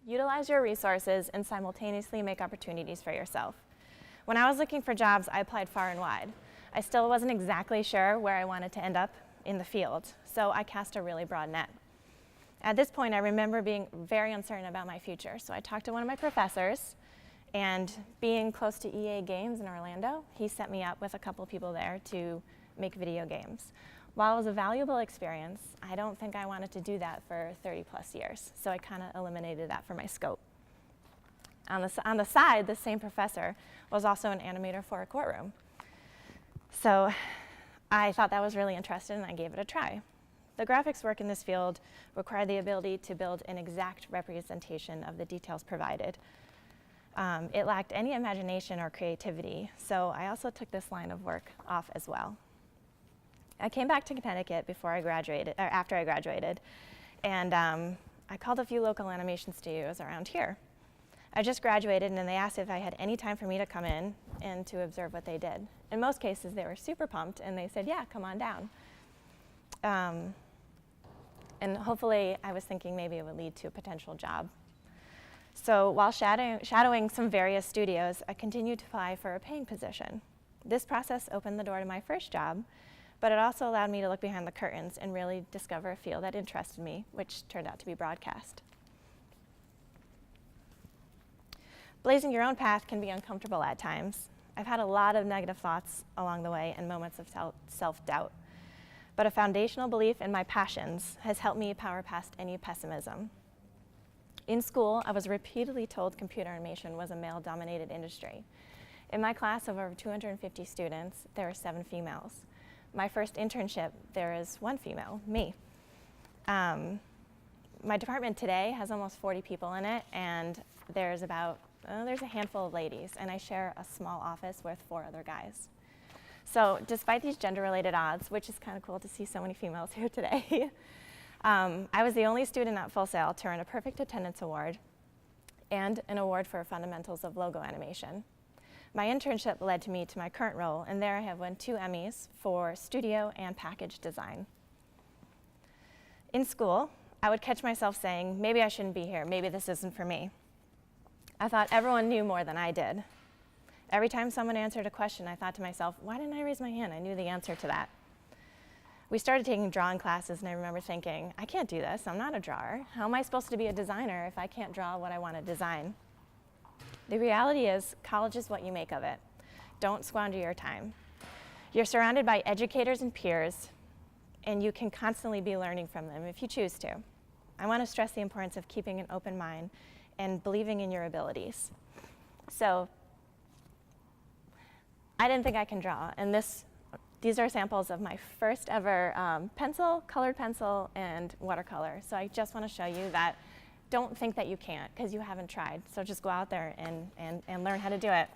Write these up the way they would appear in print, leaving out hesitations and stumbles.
Utilize your resources and simultaneously make opportunities for yourself. When I was looking for jobs, I applied far and wide. I still wasn't exactly sure where I wanted to end up in the field, so I cast a really broad net. At this point, I remember being very uncertain about my future, so I talked to one of my professors, and being close to EA Games in Orlando, he set me up with a couple people there to make video games. While it was a valuable experience, I don't think I wanted to do that for 30 plus years, so I kind of eliminated that from my scope. On the side, the same professor was also an animator for a courtroom. So I thought that was really interesting, and I gave it a try. The graphics work in this field required the ability to build an exact representation of the details provided. It lacked any imagination or creativity, so I also took this line of work off as well. I came back to Connecticut after I graduated, and I called a few local animation studios around here. I just graduated, and they asked if I had any time for me to come in and to observe what they did. In most cases, they were super pumped, and they said, yeah, come on down. And hopefully, I was thinking maybe it would lead to a potential job. So while shadowing some various studios, I continued to apply for a paying position. This process opened the door to my first job, but it also allowed me to look behind the curtains and really discover a field that interested me, which turned out to be broadcast. Blazing your own path can be uncomfortable at times. I've had a lot of negative thoughts along the way and moments of self-doubt. But a foundational belief in my passions has helped me power past any pessimism. In school, I was repeatedly told computer animation was a male-dominated industry. In my class of over 250 students, there are 7 females. My first internship, there is 1 female, me. My department today has almost 40 people in it, and there's a handful of ladies, and I share a small office with 4 other guys. So despite these gender-related odds, which is kind of cool to see so many females here today, I was the only student at Full Sail to earn a perfect attendance award and an award for fundamentals of logo animation. My internship led me to my current role, and there I have won 2 Emmys for studio and package design. In school, I would catch myself saying, maybe I shouldn't be here, maybe this isn't for me. I thought everyone knew more than I did. Every time someone answered a question, I thought to myself, why didn't I raise my hand? I knew the answer to that. We started taking drawing classes, and I remember thinking, I can't do this, I'm not a drawer. How am I supposed to be a designer if I can't draw what I want to design? The reality is, college is what you make of it. Don't squander your time. You're surrounded by educators and peers, and you can constantly be learning from them if you choose to. I want to stress the importance of keeping an open mind and believing in your abilities. So, I didn't think I can draw, and these are samples of my first ever colored pencil, and watercolor. So I just want to show you that don't think that you can't, because you haven't tried. So just go out there and learn how to do it.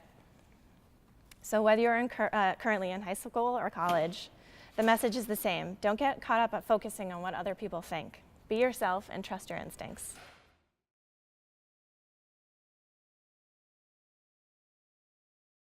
So whether you're currently in high school or college, the message is the same. Don't get caught up at focusing on what other people think. Be yourself and trust your instincts.